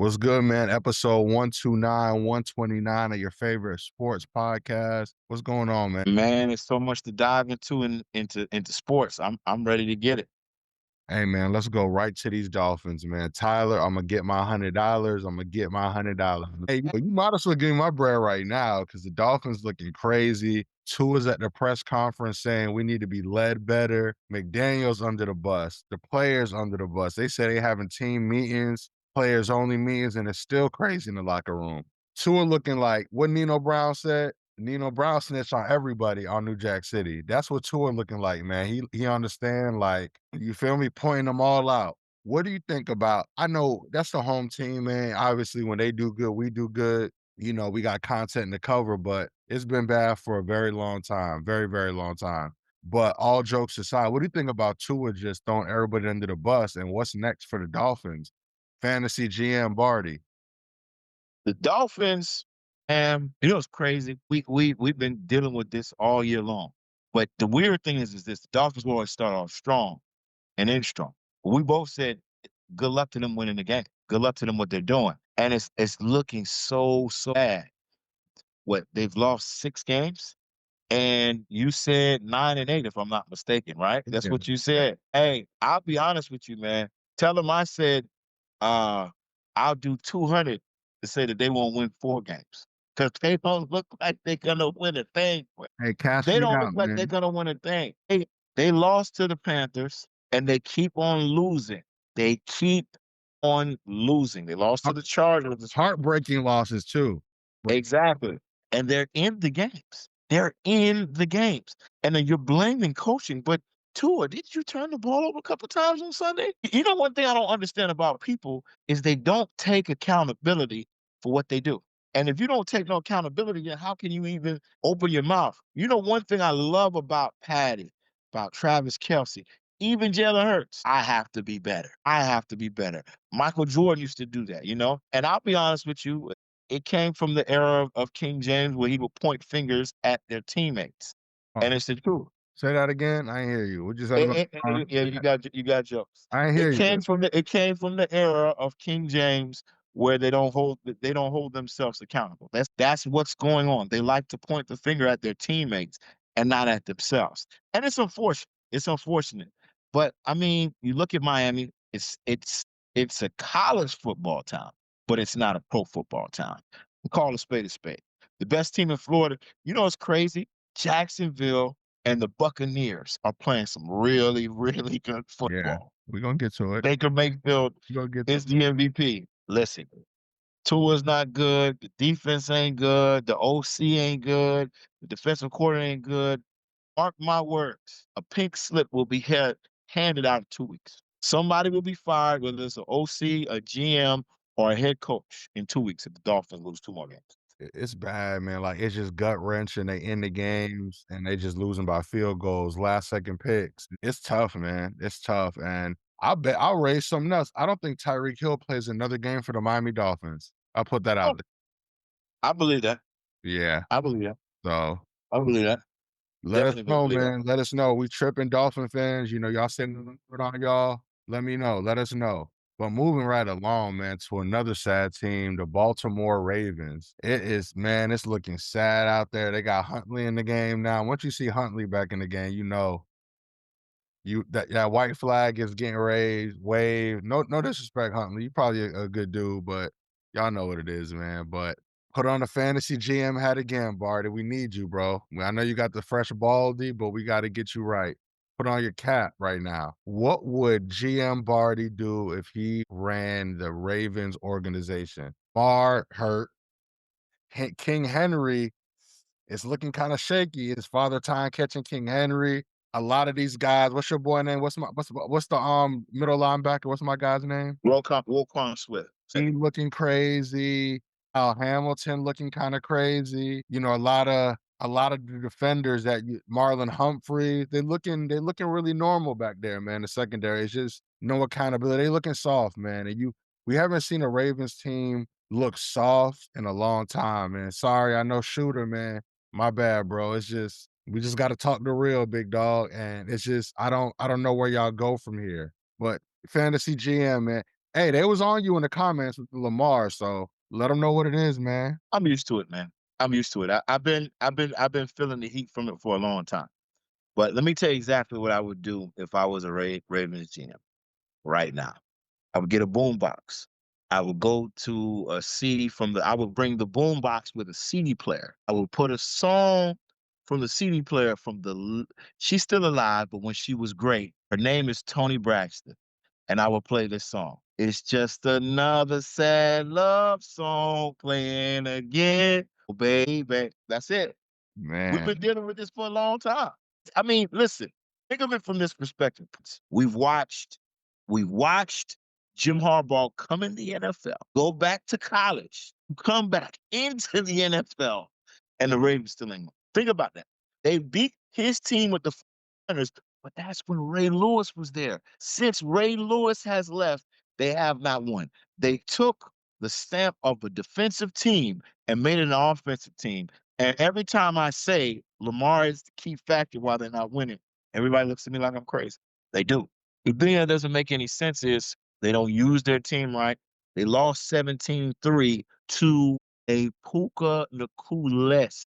What's good, man? Episode 129, 129 of your favorite sports podcast. What's going on, man? Man, there's so much to dive into into sports. I'm ready to get it. Hey, man, let's go right to these Dolphins, man. Tyler, I'm going to get my $100. I'm going to get my $100. Hey, you might as well give me my bread right now because the Dolphins looking crazy. Tua's at the press conference saying we need to be led better. McDaniel's under the bus. The players under the bus. They say they having team meetings, players only meetings, and it's still crazy in the locker room. Tua looking like what Nino Brown said. Nino Brown snitched on everybody on New Jack City. That's what Tua looking like, man. He understand, like, you feel me, pointing them all out. What do you think about I know that's the home team, man. Obviously, when they do good, we do good. You know, we got content to cover, but it's been bad for a very long time, very, very long time. But all jokes aside, what do you think about Tua just throwing everybody under the bus and what's next for the Dolphins? Fantasy GM Barty. The Dolphins, it's crazy. We've been dealing with this all year long. But the weird thing is this: the Dolphins will always start off strong and end strong. We both said good luck to them winning the game. Good luck to them what they're doing, and it's looking so bad. What they've lost 6 games, and you said 9-8 if I'm not mistaken, right? That's Yeah. what you said. Hey, I'll be honest with you, man. Tell them I said uh, I'll do 200 to say that they won't win 4 games because they don't look like they're gonna win a thing. Hey, cash They me don't look out, like they're man. gonna win a thing. They lost to the Panthers and they keep on losing. They keep on losing. They lost to Heart the Chargers. heartbreaking losses too. Exactly. And they're in the games. They're in the games. And then you're blaming coaching, but Tua, did you turn the ball over a couple times on Sunday? You know, one thing I don't understand about people is they don't take accountability for what they do. And if you don't take no accountability, then how can you even open your mouth? You know, one thing I love about Patty, about Travis Kelsey, even Jalen Hurts, I have to be better. I have to be better. Michael Jordan used to do that, you know? And I'll be honest with you, it came from the era of King James where he would point fingers at their teammates, Oh, and it's the truth. say that again? I ain't hear you. What you said about Yeah, you got jokes. I ain't hear you. It came from the era of King James where they don't hold themselves accountable. That's what's going on. They like to point the finger at their teammates and not at themselves, and it's unfortunate. It's unfortunate, but I mean, you look at Miami. It's a college football town, but it's not a pro football town. We call a spade a spade. The best team in Florida. You know, it's crazy. Jacksonville and the Buccaneers are playing some really, really good Yeah, football. we're gonna get to it. Baker Mayfield We're gonna get to is the MVP. Listen, Tua's not good. The defense ain't good. The OC ain't good. The defensive coordinator ain't good. Mark my words, a pink slip will be handed out in 2 weeks. Somebody will be fired, whether it's an OC, a GM, or a head coach in 2 weeks if the Dolphins lose 2 more games. it's bad, man. Like, it's just gut wrenching. They end the games and they just losing by field goals, last second picks. It's tough, man. It's tough. And I'll bet I'll raise something else. I don't think Tyreek Hill plays another game for the Miami Dolphins. I'll put that out Oh, there. I believe that. Yeah. I believe that. So I believe that. let us Definitely know, believe that. man. Let us know. We tripping Dolphin fans. You know, y'all sending it on y'all. Let me know. Let us know. But moving right along, man, to another sad team, the Baltimore Ravens. It is, man, it's looking sad out there. They got Huntley in the game now. Once you see Huntley back in the game, you know that white flag is getting waved. No disrespect, Huntley. You probably a good dude, but y'all know what it is, man. But put on a fantasy GM hat again, Barty. We need you, bro. I know you got the fresh baldy, but we got to get you right. Put on your cap right now. What would GM Barty do if he ran the Ravens organization? Bar hurt. King Henry is looking kind of shaky. His father time catching King Henry. A lot of these guys. What's your boy name? What's the middle linebacker? What's my guy's name? Roquan Swift. He looking crazy. Al Hamilton looking kind of crazy. You know, a lot of the defenders that Marlon Humphrey, they looking really normal back there, man. The secondary is just no accountability. They looking soft, man. And we haven't seen a Ravens team look soft in a long time, man. Sorry, I know Shooter, man. My bad, bro. It's just we just got to talk the real, big dog. And it's just I don't know where y'all go from here. But fantasy GM, man. Hey, they was on you in the comments with the Lamar, so let them know what it is, man. I'm used to it, man. I'm used to it. I've been feeling the heat from it for a long time. But let me tell you exactly what I would do if I was a Ravens GM right now. I would get a boom box. I would go to a CD from the I would bring the boom box with a CD player. I would put a song from the CD player from she's still alive, but when she was great, her name is Toni Braxton. And I will play this song. It's just another sad love song playing again. Oh, baby. That's it. We've Man, been dealing with this for a long time. I mean, listen, think of it from this perspective. We've watched Jim Harbaugh come in the NFL, go back to college, come back into the NFL, and the Ravens still ain't won. Think about that. They beat his team with the Niners, but that's when Ray Lewis was there. Since Ray Lewis has left, they have not won. They took the stamp of a defensive team and made it an offensive team. And every time I say Lamar is the key factor why they're not winning, everybody looks at me like I'm crazy. They do. The thing that doesn't make any sense is they don't use their team right. They lost 17-3 to a Puka Nakuless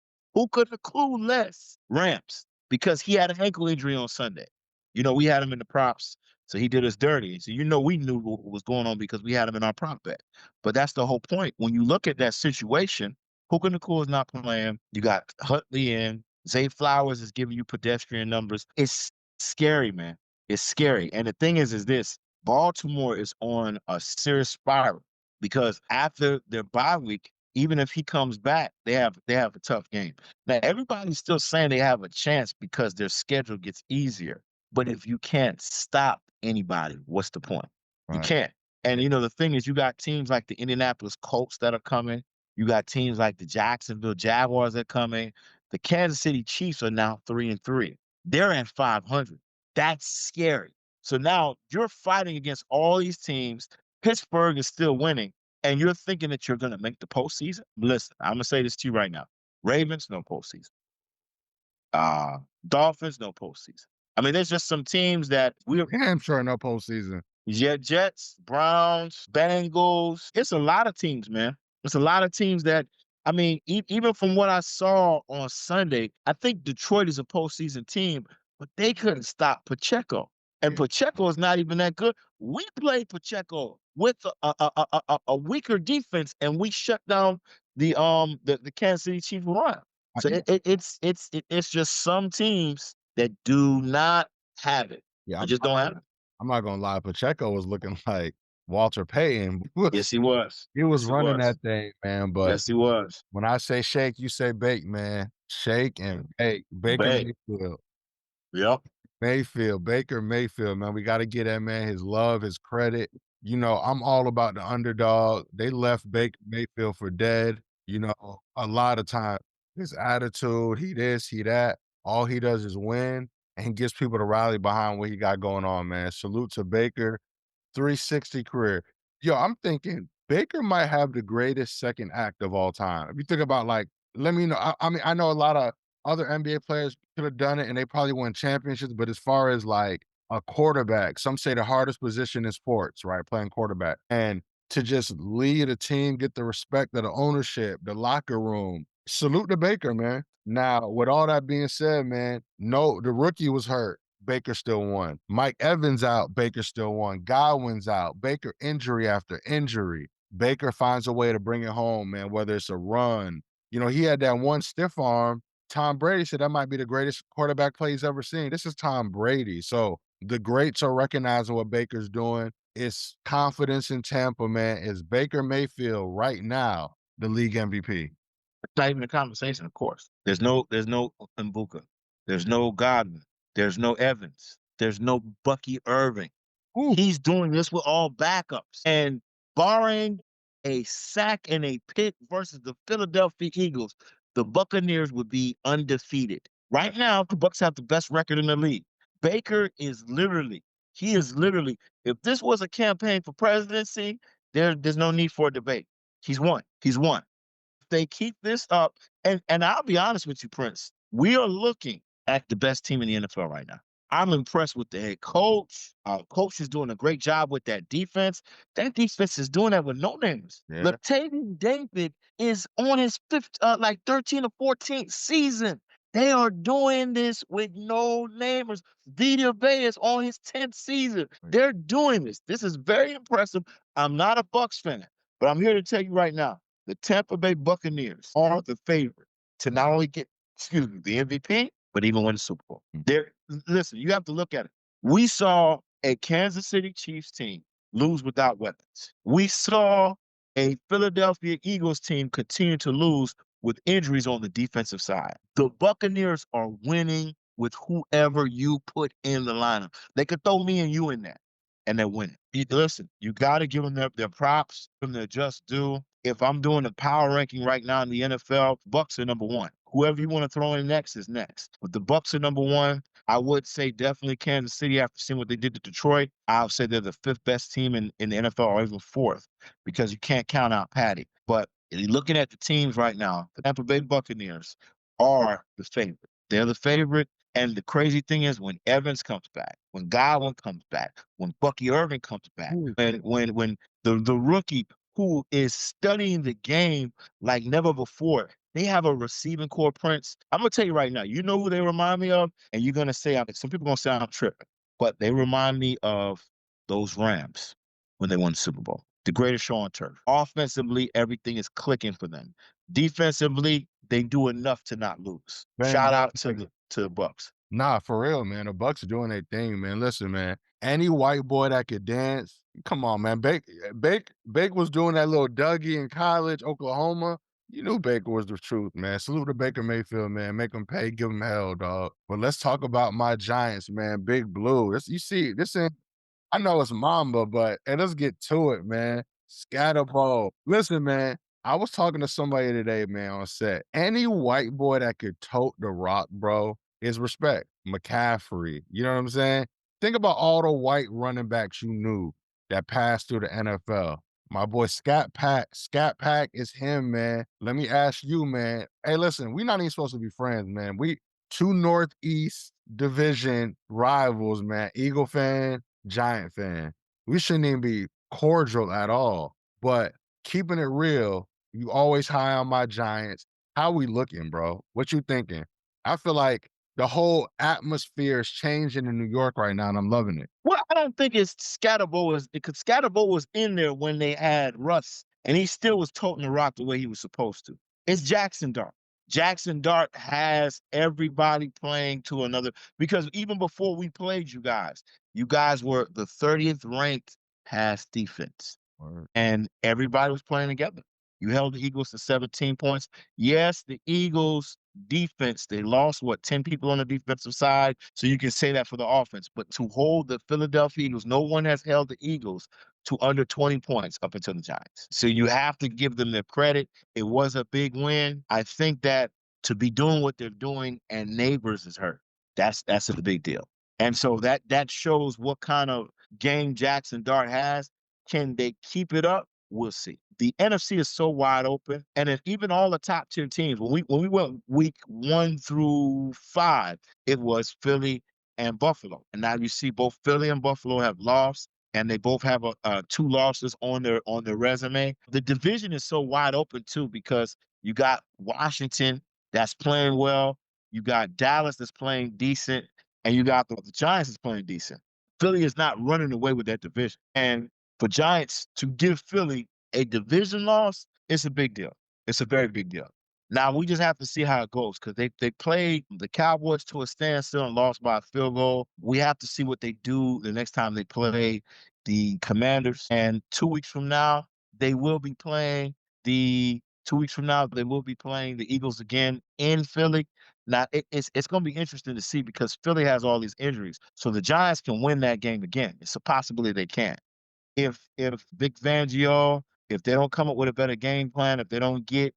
Rams because he had an ankle injury on Sunday. We had him in the props, so he did us dirty. So we knew what was going on because we had him in our prop bet. But that's the whole point. When you look at that situation, Puka Nakul is not playing. You got Huntley in. Zay Flowers is giving you pedestrian numbers. It's scary, man. It's scary. And the thing is this Baltimore is on a serious spiral because after their bye week, even if he comes back, they have a tough game. Now everybody's still saying they have a chance because their schedule gets easier. But if you can't stop anybody, what's the point? You right. can't. And the thing is, you got teams like the Indianapolis Colts that are coming. You got teams like the Jacksonville Jaguars that are coming. The Kansas City Chiefs are now 3-3. They're at 500. That's scary. So now you're fighting against all these teams. Pittsburgh is still winning, and you're thinking that you're going to make the postseason. Listen, I'm going to say this to you right now: Ravens, no postseason. Uh, Dolphins, no postseason. I mean, there's just some teams that we're Damn sure no postseason. Jets, Browns, Bengals. It's a lot of teams, man. It's a lot of teams that I mean, even from what I saw on Sunday, I think Detroit is a postseason team, but they couldn't stop Pacheco. And Yeah. Pacheco is not even that good. We played Pacheco with a weaker defense, and we shut down the Kansas City Chiefs run. So Yeah. it's just some teams that do not have it. Yeah, They just don't have it. I'm not gonna lie, Pacheco was looking like Walter Payton. Yes, he was. He was Yes, he running was. that thing, man, but Yes, he was. when I say shake, you say bake, man. Shake and bake. Baker Bad. Mayfield. Yep. Baker Mayfield, man. We gotta get that man his love, his credit. I'm all about the underdog. They left Baker Mayfield for dead, a lot of time. His attitude, he this, he that. All he does is win and gets people to rally behind what he got going on, man. Salute to Baker. 360 career. Yo, I'm thinking Baker might have the greatest second act of all time. If you think about let me know. I mean, I know a lot of other NBA players could have done it and they probably won championships, but as far as like a quarterback, some say the hardest position in sports, right? Playing quarterback. And to just lead a team, get the respect of the ownership, the locker room. Salute to Baker, man. Now, with all that being said, man, no, the rookie was hurt. Baker still won. Mike Evans out, Baker still won. Godwin's out. Baker injury after injury. Baker finds a way to bring it home, man, whether it's a run. He had that one stiff arm. Tom Brady said that might be the greatest quarterback play he's ever seen. This is Tom Brady. So the greats are recognizing what Baker's doing. It's confidence in Tampa, man. It's Baker Mayfield right now, the league MVP. It's not even a conversation, of course. There's no Mbuka. There's no Godwin. There's no Evans. There's no Bucky Irving. Ooh, He's doing this with all backups. And barring a sack and a pick versus the Philadelphia Eagles, the Buccaneers would be undefeated. Right now, the Bucs have the best record in the league. Baker he is literally, if this was a campaign for presidency, there's no need for a debate. He's won. He's won. If they keep this up, and I'll be honest with you, Prince, we are looking at the best team in the NFL right now. I'm impressed with the head coach. Coach is doing a great job with that defense. That defense is doing that with no names. Yeah. Latavius David is on his fifth, like 13 or 14th season. They are doing this with no namers. Vita Bay is on his 10th season. They're doing this. This is very impressive. I'm not a Bucks fan, but I'm here to tell you right now, the Tampa Bay Buccaneers are the favorite to not only get, excuse me, the MVP, but even win the Super Bowl. There, listen, you have to look at it. We saw a Kansas City Chiefs team lose without weapons. We saw a Philadelphia Eagles team continue to lose with injuries on the defensive side. The Buccaneers are winning with whoever you put in the lineup. They could throw me and you in there, and they're winning. Listen, you got to give them their props, give them their just due. If I'm doing a power ranking right now in the NFL, Bucks are number one. Whoever you want to throw in next is next. But the Bucks are number one. I would say definitely Kansas City after seeing what they did to Detroit. I'll say they're the fifth best team in the NFL or even fourth because you can't count out Patty. But looking at the teams right now, the Tampa Bay Buccaneers are the favorite. They're the favorite. And the crazy thing is when Evans comes back, when Godwin comes back, when Bucky Irving comes back, when the rookie who is studying the game like never before, they have a receiving core prince. I'm gonna tell you right now, you know who they remind me of, and you're gonna say some people gonna say I'm tripping, but they remind me of those Rams when they won the Super Bowl. The greatest show on turf. Offensively, everything is clicking for them. Defensively, they do enough to not lose. Man, Shout out to the Bucks. nah, for real, man. The Bucks are doing their thing, man. Listen, man. Any white boy that could dance, come on, man. Bake was doing that little Dougie in college, Oklahoma. You knew Baker was the truth, man. Salute to Baker Mayfield, man. Make him pay, give him hell, dog. But let's talk about my Giants, man. Big Blue. This, you see, this ain't. I know it's Mamba, but hey, let's get to it, man. Scatterball. Listen, man. I was talking to somebody today, man, on set. Any white boy that could tote the rock, bro, is respect. McCaffrey, you know what I'm saying? Think about all the white running backs you knew that passed through the NFL. My boy Scat Pack is him, man. Let me ask you, man. Hey, listen, we're not even supposed to be friends, man. We two Northeast Division rivals, man. Eagle fan, Giant fan. We shouldn't even be cordial at all. But keeping it real, you always high on my Giants. How we looking, bro? What you thinking? I feel like the whole atmosphere is changing in New York right now, and I'm loving it. Well, I don't think it's Scatterbo because Scatterbo was in there when they had Russ, and he still was toting the rock the way he was supposed to. It's Jackson Dart. Jackson Dart has everybody playing to another because even before we played you guys were the 30th ranked pass defense. Word. And everybody was playing together. You held the Eagles to 17 points. Yes, the Eagles defense, they lost 10 people on the defensive side. So you can say that for the offense. But to hold the Philadelphia Eagles, no one has held the Eagles to under 20 points up until the Giants. So you have to give them their credit. It was a big win. I think that to be doing what they're doing and neighbors is hurt. That's a big deal. And so that shows what kind of game Jackson Dart has. Can they keep it up? We'll see. The NFC is so wide open, and then even all the top tier teams. When we went week 1 through 5, it was Philly and Buffalo, and now you see both Philly and Buffalo have lost, and they both have 2 losses on their resume. The division is so wide open too because you got Washington that's playing well, you got Dallas that's playing decent, and you got the Giants that's playing decent. Philly is not running away with that division, and for Giants to give Philly a division loss, it's a big deal. It's a very big deal. Now we just have to see how it goes because they played the Cowboys to a standstill and lost by a field goal. We have to see what they do the next time they play the Commanders. And 2 weeks from now, they will be playing the 2 weeks from now, they will be playing the Eagles again in Philly. Now it's going to be interesting to see because Philly has all these injuries. So the Giants can win that game again. It's a possibility they can. If Vic Fangio, if they don't come up with a better game plan, if they don't get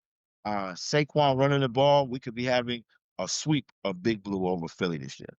Saquon running the ball, we could be having a sweep of Big Blue over Philly this year.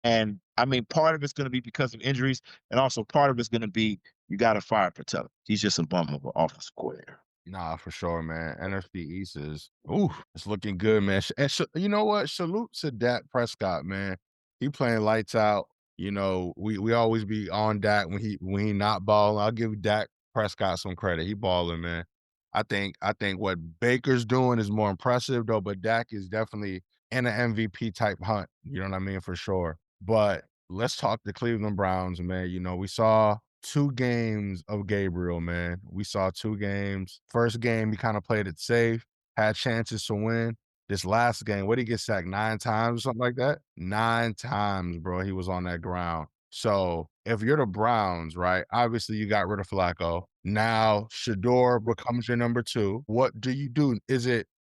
And I mean, part of it's going to be because of injuries, and also part of it's going to be you got to fire Patel. He's just a bum of an offensive coordinator. Nah, for sure, man. NFC East is, ooh, it's looking good, man. And you know what? Salute to Dak Prescott, man. He playing lights out. we always be on Dak when he not balling. I'll give Dak Prescott some credit. He balling, man. I think what Baker's doing is more impressive though, but Dak is definitely in an MVP type hunt. You know what I mean? For sure. But let's talk the Cleveland Browns, man. We saw 2 games of Gabriel, man. We saw 2 games. First game, he kind of played it safe, had chances to win. This last game, what did he get sacked 9 times or something like that? 9 times, bro, he was on that ground. So, if you're the Browns, right, obviously you got rid of Flacco. Now Shador becomes your number 2. What do you do?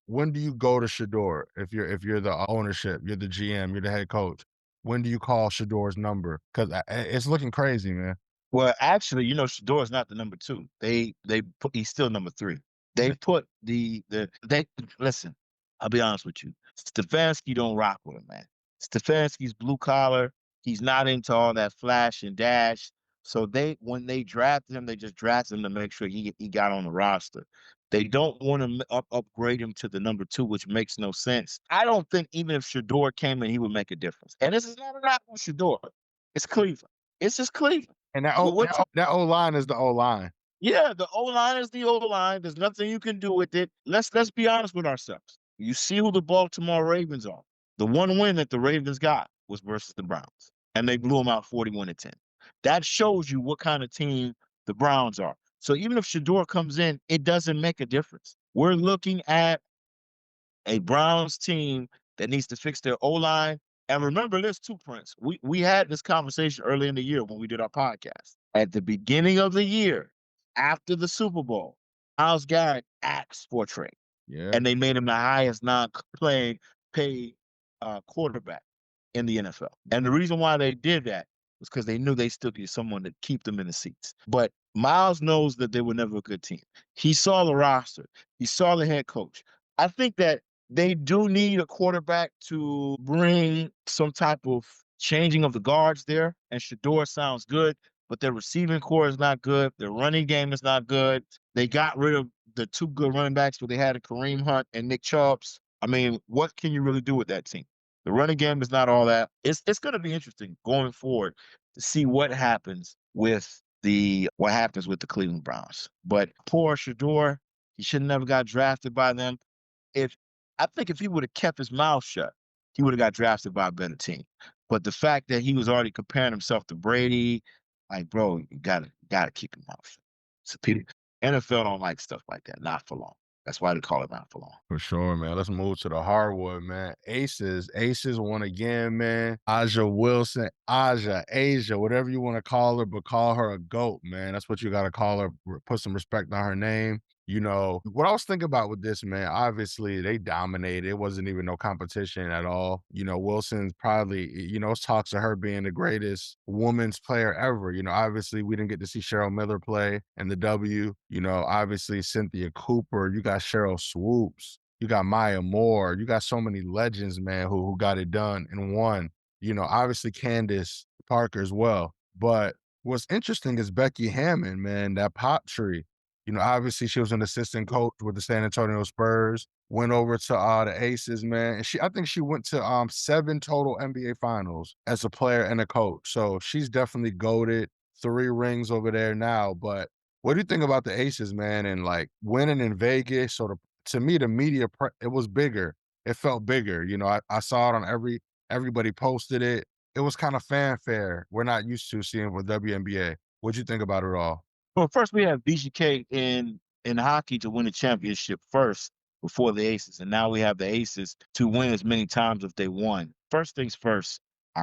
When do you go to Shador if you're the ownership, you're the GM, you're the head coach? When do you call Shador's number? 'Cause it's looking crazy, man. Well, actually, Shador's not the number 2. They put he's still number 3. They put they listen, I'll be honest with you. Stefanski don't rock with him, man. Stefanski's blue collar. He's not into all that flash and dash. So when they drafted him, they just drafted him to make sure he got on the roster. They don't want to upgrade him to the number 2, which makes no sense. I don't think even if Shador came in, he would make a difference. And this is not a knock on Shador. It's Cleveland. It's just Cleveland. And that Well, O that O that O-line is the O-line. yeah, the O-line is the O-line. There's nothing you can do with it. Let's be honest with ourselves. You see who the Baltimore Ravens are. The one win that the Ravens got was versus the Browns, and they blew them out 41-10. That shows you what kind of team the Browns are. So even if Shador comes in, it doesn't make a difference. We're looking at a Browns team that needs to fix their O-line. And remember this too, Prince. We had this conversation early in the year when we did our podcast. At the beginning of the year, after the Super Bowl, Myles Garrett asked for a trade, Yeah, and they made him the highest non-playing paid quarterback in the NFL. And the reason why they did that was because they knew they still needed someone to keep them in the seats. But Miles knows that they were never a good team. He saw the roster. He saw the head coach. I think that they do need a quarterback to bring some type of changing of the guards there. And Shador sounds good, but their receiving core is not good. Their running game is not good. They got rid of the 2 good running backs where they had a Kareem Hunt and Nick Chubbs. I mean, what can you really do with that team? The running game is not all that. It's going to be interesting going forward to see what happens with the Cleveland Browns. But poor Shador, he should have never got drafted by them. If I think if he would have kept his mouth shut, he would have got drafted by a better team. But the fact that he was already comparing himself to Brady, like, bro, you gotta keep your mouth shut. So people, NFL don't like stuff like that. Not for long. That's why they call it not for long. for sure, man. Let's move to the hardwood, man. Aces won again, man. Aja Wilson, Asia, whatever you want to call her, but call her a GOAT, man. That's what you got to call her. Put some respect on her name. What I was thinking about with this, man, obviously they dominated. It wasn't even no competition at all. Wilson's probably, it's talks of her being the greatest women's player ever. Obviously we didn't get to see Cheryl Miller play in the W. Obviously Cynthia Cooper, you got Cheryl Swoops, you got Maya Moore, you got so many legends, man, who got it done and won. Obviously Candace Parker as well. But what's interesting is Becky Hammond, man, that pop tree. Obviously she was an assistant coach with the San Antonio Spurs, went over to the Aces, man. And I think she went to 7 total NBA finals as a player and a coach. So she's definitely goated, 3 rings over there now. But what do you think about the Aces, man? And like winning in Vegas, to me, the media it was bigger. It felt bigger. I saw it on everybody posted it. It was kind of fanfare. We're not used to seeing with WNBA. What'd you think about it all? Well, first we have BGK in hockey to win a championship first before the Aces, and now we have the Aces to win as many times as they won. First things first,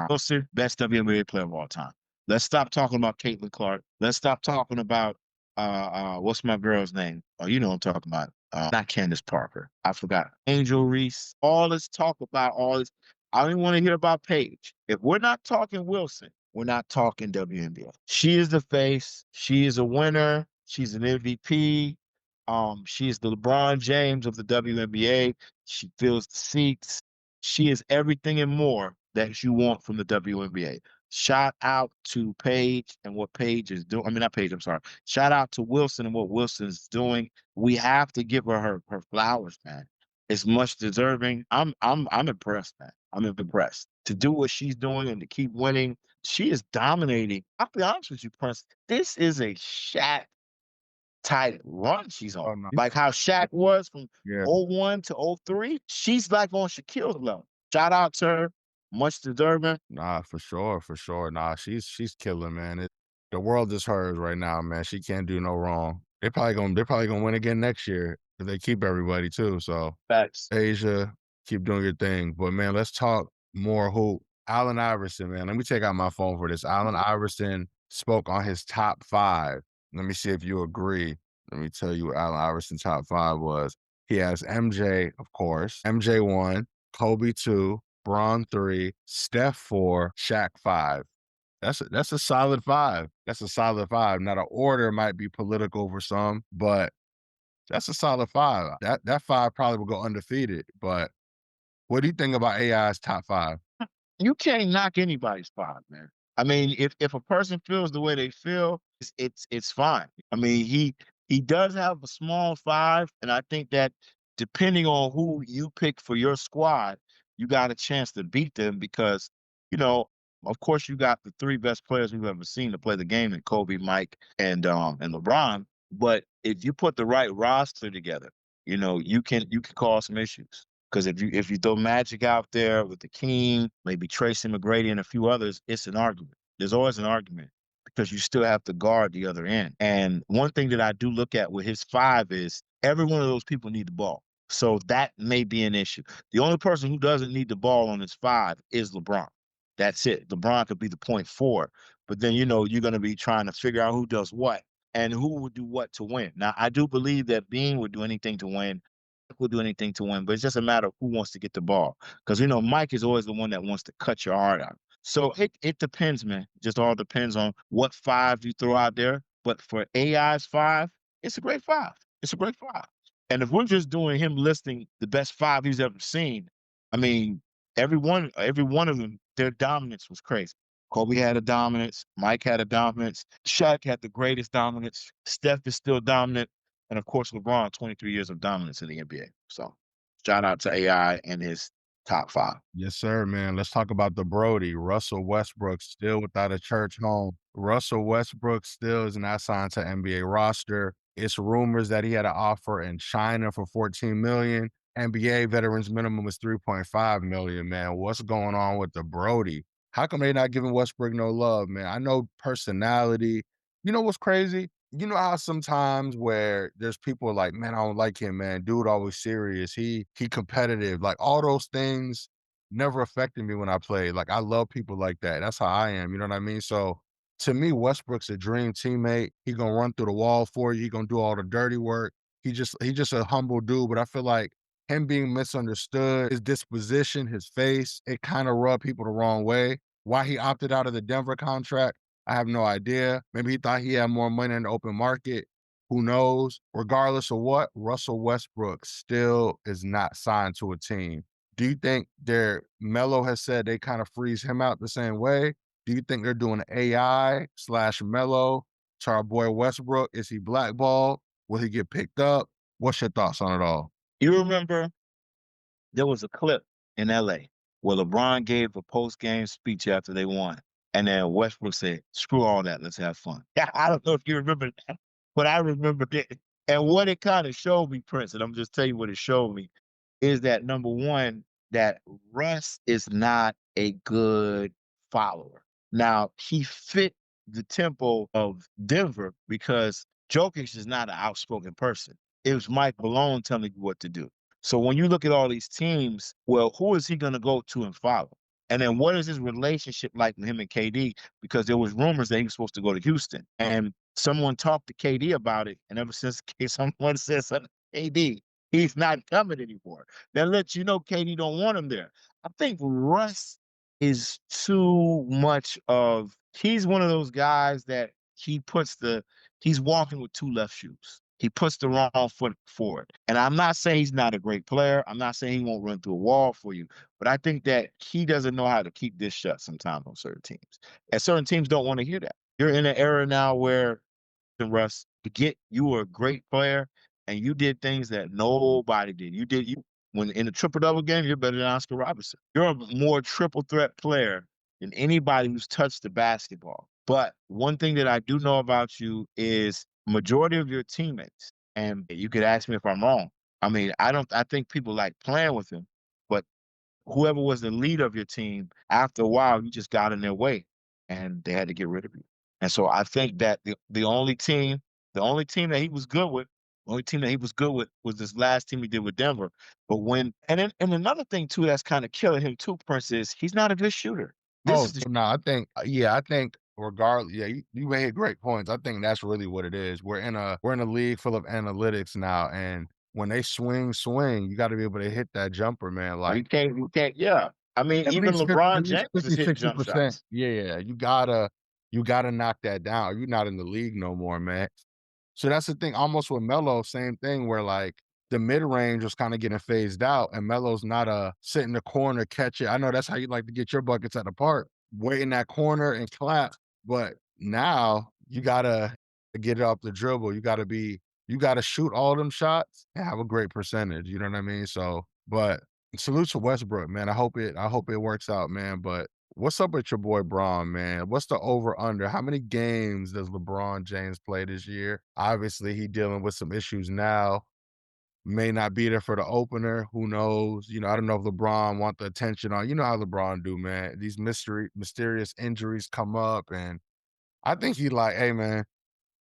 Wilson, best WNBA player of all time. Let's stop talking about Caitlin Clark. Let's stop talking about what's my girl's name? Oh, you know what I'm talking about. Not Candace Parker. I forgot. Angel Reese. All this talk about all this. I don't even want to hear about Paige. If we're not talking Wilson, we're not talking WNBA. She is the face. She is a winner. She's an MVP. She is the LeBron James of the WNBA. She fills the seats. She is everything and more that you want from the WNBA. Shout out to Paige and what Paige is doing. I mean, not Paige, I'm sorry. Shout out to Wilson and what Wilson is doing. We have to give her flowers, man. It's much deserving. I'm impressed, man. I'm impressed. To do what she's doing and to keep winning, she is dominating. I'll be honest with you, Prince. This is a Shaq type run she's on. Oh, no. Like how Shaq was from Yeah. '01 to '03. She's like on Shaquille's level. Shout out to her. Much deserving. Nah, for sure, for sure. Nah, she's killing, man. The world is hers right now, man. She can't do no wrong. They're probably gonna win again next year if they keep everybody too. So Facts. Asia, keep doing your thing. But man, let's talk more hoop. Allen Iverson, man. Let me take out my phone for this. Allen Iverson spoke on his top five. Let me see if you agree. Let me tell you what Allen Iverson's top five was. He has MJ, of course. MJ 1, Kobe 2, Bron 3, Steph 4, Shaq 5. That's a solid 5. That's a solid 5. Now the order might be political for some, but that's a solid 5. That 5 probably will go undefeated, but what do you think about AI's top 5? You can't knock anybody's five, man. I mean, if a person feels the way they feel, it's fine. I mean, he does have a small five, and I think that depending on who you pick for your squad, you got a chance to beat them because, you know, of course you got the three best players we've ever seen to play the game in Kobe, Mike, and LeBron. But if you put the right roster together, you can cause some issues. Because if you throw Magic out there with the King, maybe Tracy McGrady and a few others, it's an argument. There's always an argument because you still have to guard the other end. And one thing that I do look at with his five is every one of those people need the ball. So that may be an issue. The only person who doesn't need the ball on his five is LeBron. That's it. LeBron could be the point four, but then you're going to be trying to figure out who does what and who would do what to win. Now, I do believe that Bean would do anything to win will do anything to win, but it's just a matter of who wants to get the ball. Because Mike is always the one that wants to cut your heart out. So it depends, man. Just all depends on what five you throw out there. But for AI's five, it's a great five. It's a great five. And if we're just doing him listing the best five he's ever seen, I mean, every one of them, their dominance was crazy. Kobe had a dominance. Mike had a dominance. Shaq had the greatest dominance. Steph is still dominant. And of course, LeBron, 23 years of dominance in the NBA. So shout out to AI and his top five. Yes, sir, man. Let's talk about the Brody. Russell Westbrook still without a church home. Russell Westbrook still is not signed to NBA roster. It's rumors that he had an offer in China for 14 million. NBA veterans minimum is 3.5 million, man. What's going on with the Brody? How come they not giving Westbrook no love, man? I know personality. You know what's crazy? You know how sometimes where there's people like, man, I don't like him, man. Dude always serious. He competitive. Like all those things never affected me when I played. Like I love people like that. That's how I am. You know what I mean? So to me, Westbrook's a dream teammate. He gonna run through the wall for you. He gonna do all the dirty work. He just a humble dude. But I feel like him being misunderstood, his disposition, his face, it kind of rubbed people the wrong way. Why he opted out of the Denver contract, I have no idea. Maybe he thought he had more money in the open market. Who knows? Regardless of what, Russell Westbrook still is not signed to a team. Do you think Melo has said they kind of freeze him out the same way? Do you think they're doing AI/Melo to our boy Westbrook? Is he blackballed? Will he get picked up? What's your thoughts on it all? You remember there was a clip in LA where LeBron gave a post game speech after they won. And then Westbrook said, screw all that, let's have fun. Yeah, I don't know if you remember that, but I remember it. And what it kind of showed me, Prince, and I'm just telling you what it showed me, is that number one, that Russ is not a good follower. Now, he fit the tempo of Denver because Jokic is not an outspoken person. It was Mike Malone telling you what to do. So when you look at all these teams, well, who is he going to go to and follow? And then what is his relationship like with him and KD? Because there was rumors that he was supposed to go to Houston. And someone talked to KD about it. And ever since someone said something to KD, he's not coming anymore. That lets you know KD don't want him there. I think Russ is too much of, he's one of those guys that he's walking with two left shoes. He puts the wrong foot forward. And I'm not saying he's not a great player. I'm not saying he won't run through a wall for you. But I think that he doesn't know how to keep this shut sometimes on certain teams. And certain teams don't want to hear that. You're in an era now where, Russ, you were a great player and you did things that nobody did. When in a triple double game, you're better than Oscar Robertson. You're a more triple threat player than anybody who's touched the basketball. But one thing that I do know about you is majority of your teammates, and you could ask me if I'm wrong. I mean, I think people like playing with him, but whoever was the leader of your team, after a while, you just got in their way and they had to get rid of you. And so I think that the only team that he was good with, the only team that he was good with was this last team he did with Denver. But when and another thing too that's kind of killing him too, Prince, is he's not a good shooter. This Oh, is the no, I think yeah, I think regardless, yeah, you made great points. I think that's really what it is. We're in a league full of analytics now, and when they swing, you gotta be able to hit that jumper, man, like we can't, yeah. I mean, even at LeBron least James is 50, hitting sixty jump percent shots. Yeah, yeah, you gotta knock that down. You're not in the league no more, man. So that's the thing, almost with Melo, same thing where, like, the mid-range was kinda getting phased out, and Melo's not a sit in the corner, catch it. I know that's how you like to get your buckets at the park, wait in that corner and clap, but now you gotta get it off the dribble. You gotta shoot all them shots and have a great percentage, you know what I mean? So but salute to Westbrook, man. I hope it works out, man, but what's up with your boy Braun, man? What's the over under? How many games does LeBron James play this year? Obviously, he dealing with some issues now. May not be there for the opener. Who knows? I don't know if LeBron want the attention on. You know how LeBron do, man. These mysterious injuries come up, and I think he like, hey, man,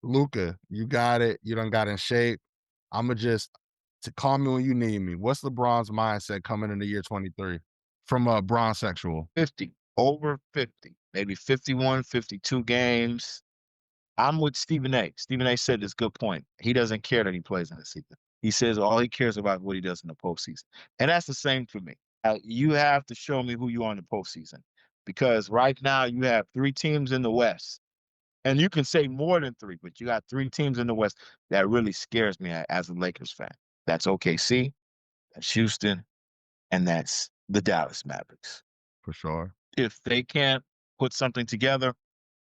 Luca, you got it. You done got in shape. I'ma just to call me when you need me. What's LeBron's mindset coming into year 23 from a Bron sexual? 50, over 50, maybe 51, 52 games. I'm with Stephen A. Stephen A said this good point. He doesn't care that he plays in the season. He says all he cares about is what he does in the postseason. And that's the same for me. You have to show me who you are in the postseason because right now you have three teams in the West. And you can say more than three, but you got three teams in the West that really scares me as a Lakers fan. That's OKC, that's Houston, and that's the Dallas Mavericks. For sure. If they can't put something together,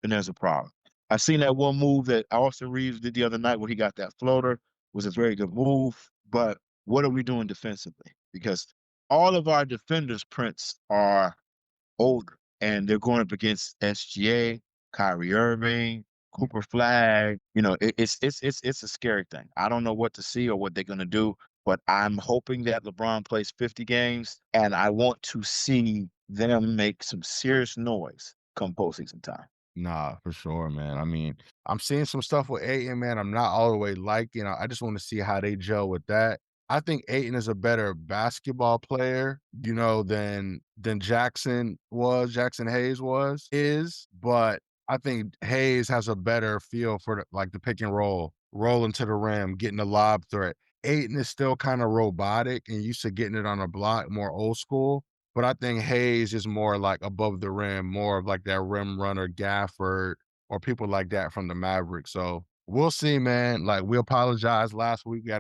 then there's a problem. I seen that one move that Austin Reeves did the other night where he got that floater was a very good move. But what are we doing defensively? Because all of our defenders, Prince, are older and they're going up against SGA, Kyrie Irving, Cooper Flag. It's a scary thing. I don't know what to see or what they're going to do, but I'm hoping that LeBron plays 50 games, and I want to see them make some serious noise come postseason time. Nah, for sure, man. I mean, I'm seeing some stuff with Ayton, man. I'm not all the way liking. I just want to see how they gel with that. I think Ayton is a better basketball player, than Jackson Hayes but I think Hayes has a better feel for the pick and roll, rolling to the rim, getting the lob threat. Ayton is still kind of robotic and used to getting it on a block, more old school. But I think Hayes is more like above the rim, more of like that rim runner Gafford or people like that from the Mavericks. So we'll see, man. Like we apologize last week. We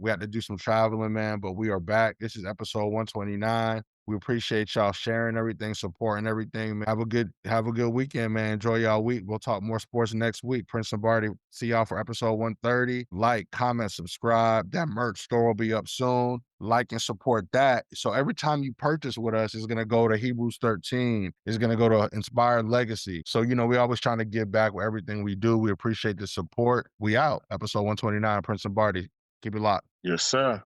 had to do some traveling, man, but we are back. This is episode 129. We appreciate y'all sharing everything, supporting everything. Man. Have a good weekend, man. Enjoy y'all week. We'll talk more sports next week. Prince Lombardi, see y'all for episode 130. Like, comment, subscribe. That merch store will be up soon. Like and support that. So every time you purchase with us, it's gonna go to Hebrews 13. It's gonna go to Inspired Legacy. So we always trying to give back with everything we do. We appreciate the support. We out. Episode 129. Prince Lombardi. Keep it locked. Yes, sir.